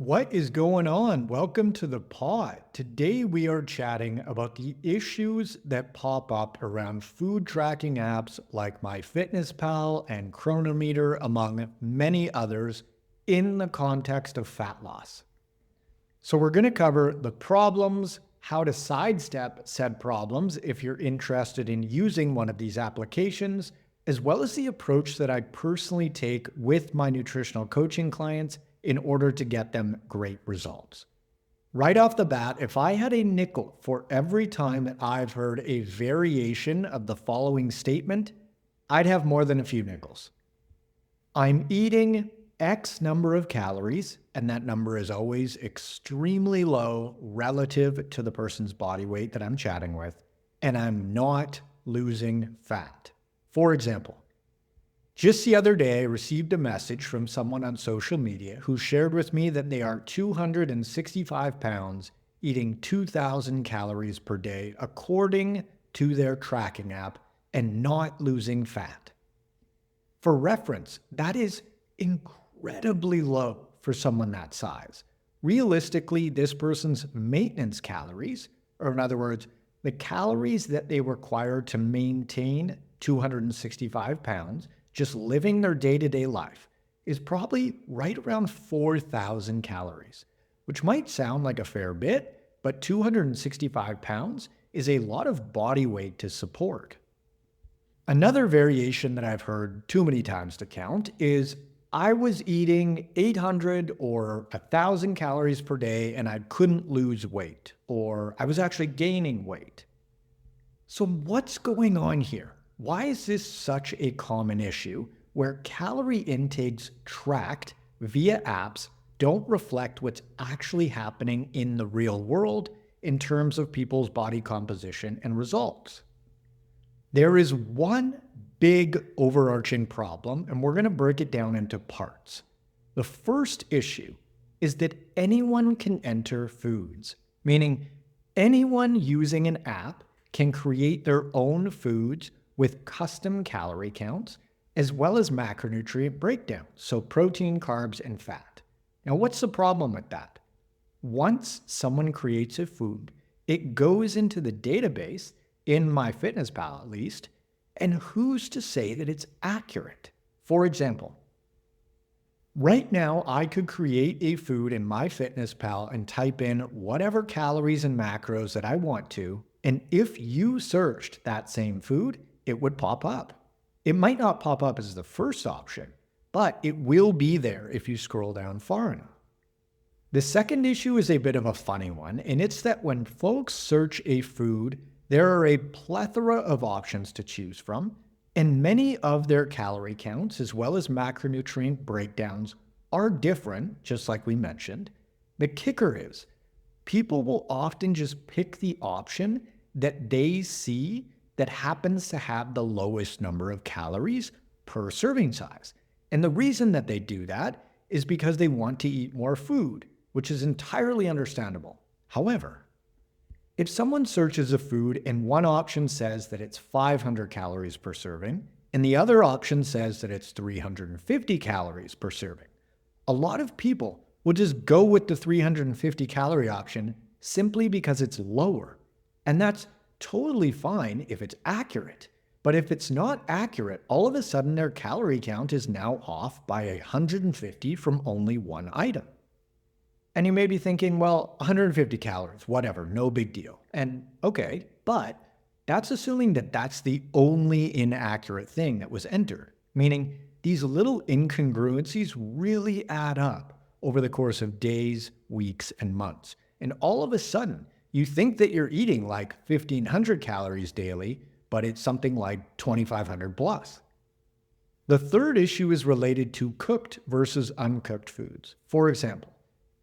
What is going on? Welcome to the pod. Today we are chatting about the issues that pop up around food tracking apps like MyFitnessPal and Chronometer, among many others, in the context of fat loss. So we're going to cover the problems, how to sidestep said problems if you're interested in using one of these applications, as well as the approach that I personally take with my nutritional coaching clients in order to get them great results. Right off the bat, if I had a nickel for every time that I've heard a variation of the following statement, I'd have more than a few nickels. I'm eating X number of calories, and that number is always extremely low relative to the person's body weight that I'm chatting with, and I'm not losing fat. For example, just the other day, I received a message from someone on social media who shared with me that they are 265 pounds, eating 2,000 calories per day, according to their tracking app, and not losing fat. For reference, that is incredibly low for someone that size. Realistically, this person's maintenance calories, or in other words, the calories that they require to maintain 265 pounds, just living their day-to-day life, is probably right around 4,000 calories, which might sound like a fair bit, but 265 pounds is a lot of body weight to support. Another variation that I've heard too many times to count is I was eating 800 or 1,000 calories per day and I couldn't lose weight, or I was actually gaining weight. So what's going on here? Why is this such a common issue where calorie intakes tracked via apps don't reflect what's actually happening in the real world in terms of people's body composition and results? There is one big overarching problem, and we're going to break it down into parts. The first issue is that anyone can enter foods, meaning anyone using an app can create their own foods with custom calorie counts, as well as macronutrient breakdowns, so protein, carbs, and fat. Now, what's the problem with that? Once someone creates a food, it goes into the database, in MyFitnessPal at least, and who's to say that it's accurate? For example, right now I could create a food in MyFitnessPal and type in whatever calories and macros that I want to, and if you searched that same food, it would pop up. It might not pop up as the first option, but it will be there if you scroll down far enough. The second issue is a bit of a funny one, and it's that when folks search a food, there are a plethora of options to choose from, and many of their calorie counts, as well as macronutrient breakdowns, are different, just like we mentioned. The kicker is, people will often just pick the option that they see that happens to have the lowest number of calories per serving size. And the reason that they do that is because they want to eat more food, which is entirely understandable. However, if someone searches a food and one option says that it's 500 calories per serving, and the other option says that it's 350 calories per serving, a lot of people will just go with the 350 calorie option simply because it's lower. And that's totally fine if it's accurate. But if it's not accurate, all of a sudden their calorie count is now off by 150 from only one item. And you may be thinking, well, 150 calories, whatever, no big deal. And okay, but that's assuming that that's the only inaccurate thing that was entered, meaning these little incongruencies really add up over the course of days, weeks, and months. And all of a sudden, you think that you're eating like 1,500 calories daily, but it's something like 2,500 plus. The third issue is related to cooked versus uncooked foods. For example,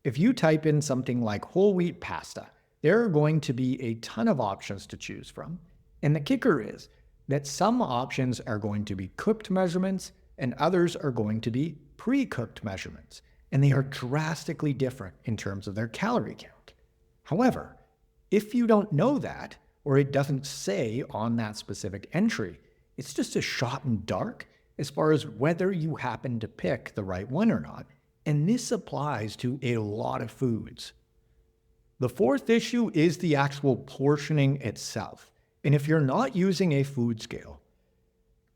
if you type in something like whole wheat pasta, there are going to be a ton of options to choose from. And the kicker is that some options are going to be cooked measurements and others are going to be pre-cooked measurements. And they are drastically different in terms of their calorie count. However, if you don't know that, or it doesn't say on that specific entry, it's just a shot in dark as far as whether you happen to pick the right one or not. And this applies to a lot of foods. The fourth issue is the actual portioning itself. And if you're not using a food scale,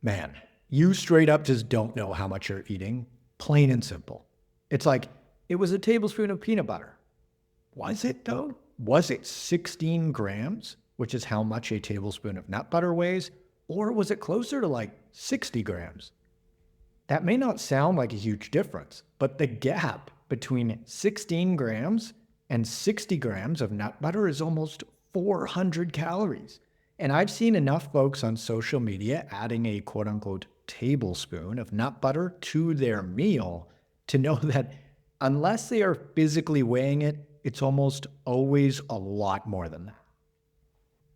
man, you straight up just don't know how much you're eating, plain and simple. It's like, it was a tablespoon of peanut butter. Was it though? Was it 16 grams, which is how much a tablespoon of nut butter weighs? Or was it closer to like 60 grams? That may not sound like a huge difference, but the gap between 16 grams and 60 grams of nut butter is almost 400 calories. And I've seen enough folks on social media adding a quote unquote tablespoon of nut butter to their meal to know that unless they are physically weighing it, it's almost always a lot more than that.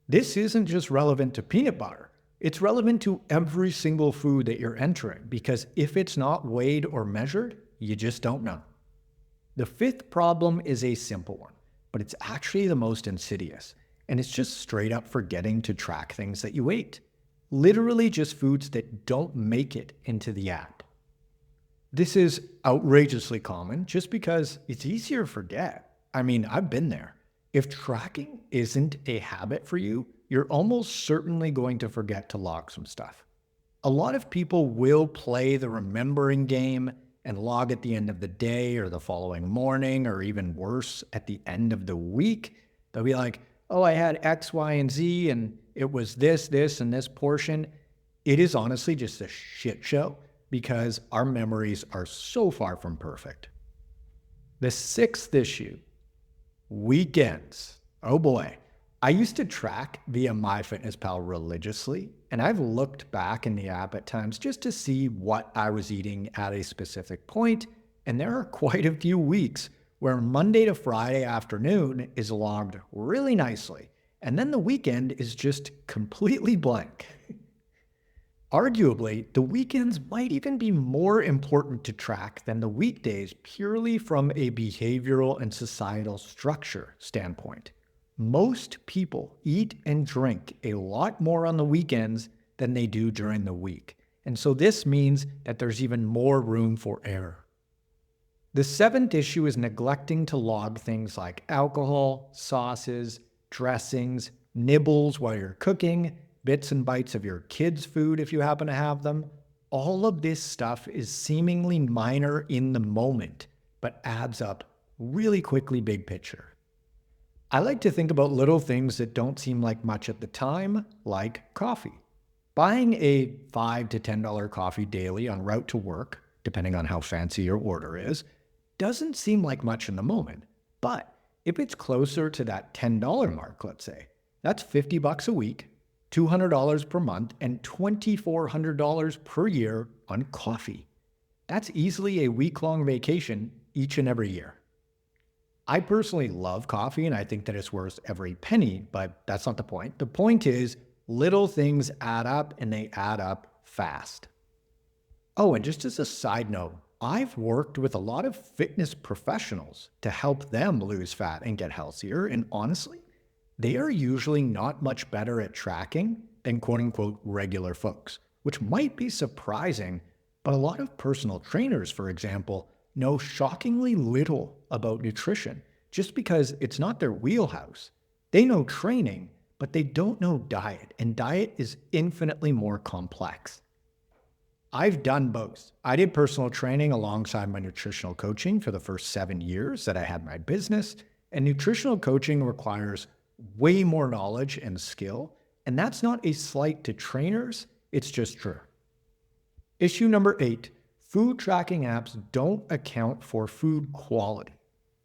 This isn't just relevant to peanut butter. It's relevant to every single food that you're entering because if it's not weighed or measured, you just don't know. The fifth problem is a simple one, but it's actually the most insidious, and it's just straight up forgetting to track things that you ate. Literally just foods that don't make it into the app. This is outrageously common just because it's easier to forget. I mean, I've been there. If tracking isn't a habit for you, you're almost certainly going to forget to log some stuff. A lot of people will play the remembering game and log at the end of the day or the following morning, or even worse, at the end of the week. They'll be like, oh, I had X, Y, and Z, and it was this, and this portion. It is honestly just a shit show because our memories are so far from perfect. The sixth issue, weekends. Oh boy. I used to track via MyFitnessPal religiously, and I've looked back in the app at times just to see what I was eating at a specific point, and there are quite a few weeks where Monday to Friday afternoon is logged really nicely, and then the weekend is just completely blank. Arguably, the weekends might even be more important to track than the weekdays purely from a behavioral and societal structure standpoint. Most people eat and drink a lot more on the weekends than they do during the week. And so this means that there's even more room for error. The seventh issue is neglecting to log things like alcohol, sauces, dressings, nibbles while you're cooking, bits and bites of your kids' food if you happen to have them. All of this stuff is seemingly minor in the moment, but adds up really quickly big picture. I like to think about little things that don't seem like much at the time, like coffee. Buying a $5 to $10 coffee daily en route to work, depending on how fancy your order is, doesn't seem like much in the moment. But if it's closer to that $10 mark, let's say, that's $50 a week, $200 per month, and $2,400 per year on coffee. That's easily a week-long vacation each and every year. I personally love coffee and I think that it's worth every penny, but that's not the point. The point is little things add up and they add up fast. Oh, and just as a side note, I've worked with a lot of fitness professionals to help them lose fat and get healthier. And honestly, they are usually not much better at tracking than quote unquote regular folks, which might be surprising, but a lot of personal trainers, for example, know shockingly little about nutrition just because it's not their wheelhouse. They know training, but they don't know diet, and diet is infinitely more complex. I've done both. I did personal training alongside my nutritional coaching for the first 7 years that I had my business, and nutritional coaching requires way more knowledge and skill, and that's not a slight to trainers, it's just true. Issue number 8. Food tracking apps don't account for food quality.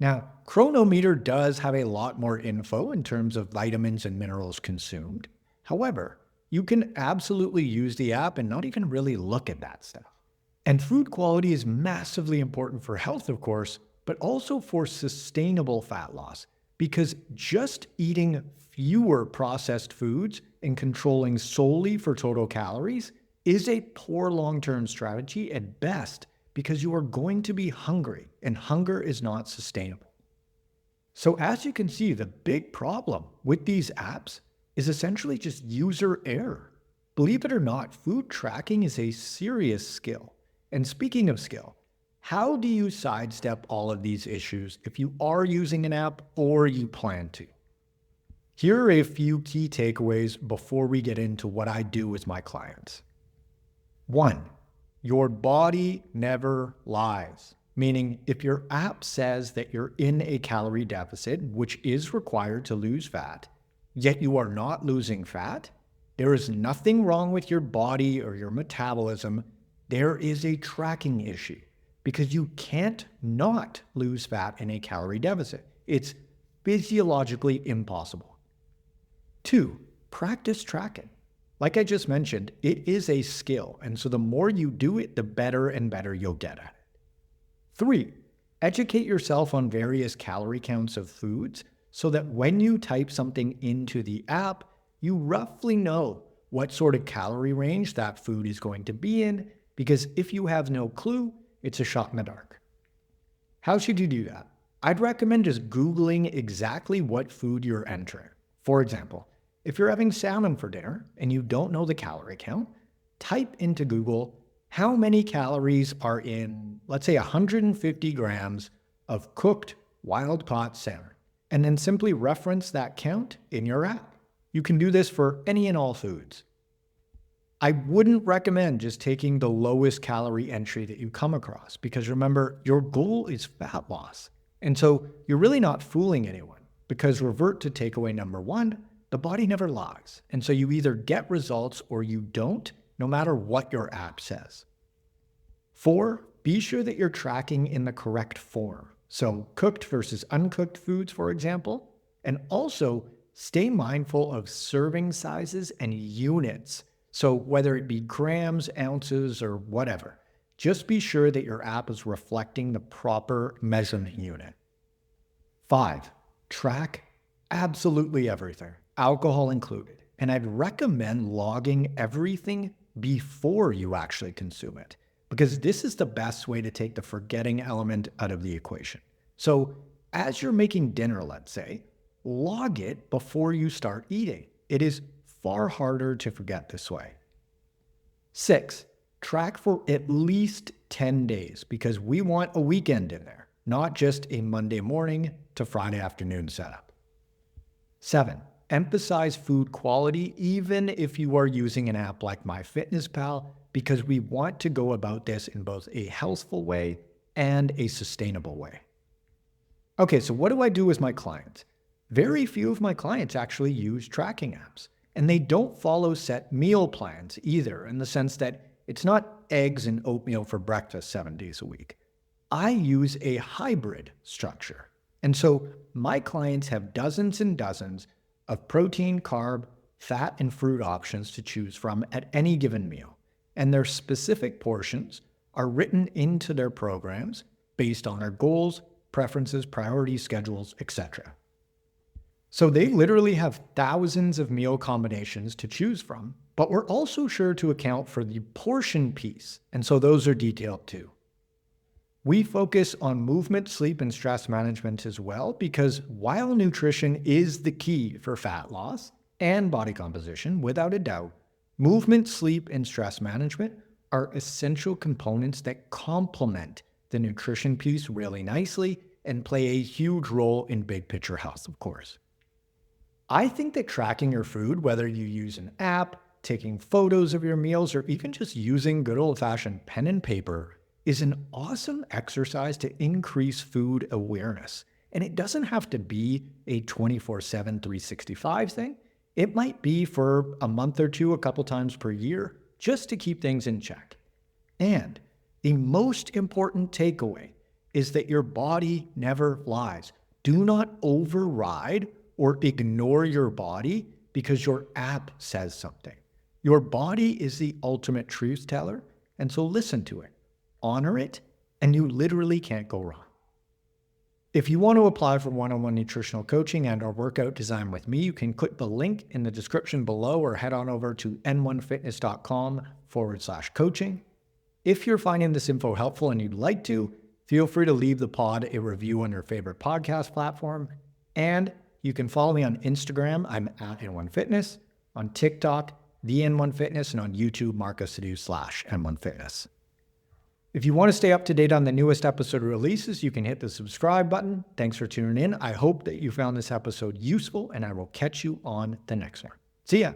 Now, Chronometer does have a lot more info in terms of vitamins and minerals consumed. However, you can absolutely use the app and not even really look at that stuff. And food quality is massively important for health, of course, but also for sustainable fat loss, because just eating fewer processed foods and controlling solely for total calories is a poor long-term strategy at best because you are going to be hungry, and hunger is not sustainable. So as you can see, the big problem with these apps is essentially just user error. Believe it or not, food tracking is a serious skill. And speaking of skill, How do you sidestep all of these issues if you are using an app or you plan to? Here are a few key takeaways before we get into what I do with my clients. 1, your body never lies. Meaning, if your app says that you're in a calorie deficit, which is required to lose fat, yet you are not losing fat, there is nothing wrong with your body or your metabolism. There is a tracking issue because you can't not lose fat in a calorie deficit. It's physiologically impossible. 2, practice tracking. Like I just mentioned, it is a skill, and so the more you do it, the better and better you'll get at it. 3, educate yourself on various calorie counts of foods so that when you type something into the app, you roughly know what sort of calorie range that food is going to be in, because if you have no clue, it's a shot in the dark. How should you do that? I'd recommend just Googling exactly what food you're entering. For example, if you're having salmon for dinner and you don't know the calorie count, type into Google how many calories are in, let's say, 150 grams of cooked wild-caught salmon, and then simply reference that count in your app. You can do this for any and all foods. I wouldn't recommend just taking the lowest calorie entry that you come across because remember, your goal is fat loss. And so you're really not fooling anyone because revert to takeaway number 1, the body never lies. And so you either get results or you don't, no matter what your app says. 4, be sure that you're tracking in the correct form. So cooked versus uncooked foods, for example, and also stay mindful of serving sizes and units. So whether it be grams, ounces, or whatever, just be sure that your app is reflecting the proper measurement unit. 5, track absolutely everything, alcohol included. And I'd recommend logging everything before you actually consume it, because this is the best way to take the forgetting element out of the equation. So as you're making dinner, let's say, log it before you start eating. It is far harder to forget this way. 6, track for at least 10 days because we want a weekend in there, not just a Monday morning to Friday afternoon setup. 7, emphasize food quality even if you are using an app like MyFitnessPal because we want to go about this in both a healthful way and a sustainable way. Okay, so what do I do with my clients? Very few of my clients actually use tracking apps, and they don't follow set meal plans either, in the sense that it's not eggs and oatmeal for breakfast 7 days a week. I use a hybrid structure. And so my clients have dozens and dozens of protein, carb, fat, and fruit options to choose from at any given meal. And their specific portions are written into their programs based on their goals, preferences, priorities, schedules, etc. So they literally have thousands of meal combinations to choose from, but we're also sure to account for the portion piece, and so those are detailed too. We focus on movement, sleep, and stress management as well, because while nutrition is the key for fat loss and body composition, without a doubt, movement, sleep, and stress management are essential components that complement the nutrition piece really nicely and play a huge role in big picture health, of course. I think that tracking your food, whether you use an app, taking photos of your meals, or even just using good old-fashioned pen and paper, is an awesome exercise to increase food awareness. And it doesn't have to be a 24/7, 365 thing. It might be for a month or two, a couple times per year, just to keep things in check. And the most important takeaway is that your body never lies. Do not override or ignore your body because your app says something. Your body is the ultimate truth teller, and so listen to it, honor it, and you literally can't go wrong. If you want to apply for one-on-one nutritional coaching and or workout design with me, you can click the link in the description below or head on over to n1fitness.com/coaching. If you're finding this info helpful and you'd like to, feel free to leave the pod a review on your favorite podcast platform. And you can follow me on Instagram. I'm at N1Fitness, on TikTok, the N1Fitness, and on YouTube, Marcus Sadu /N1Fitness. If you want to stay up to date on the newest episode releases, you can hit the subscribe button. Thanks for tuning in. I hope that you found this episode useful, and I will catch you on the next one. See ya.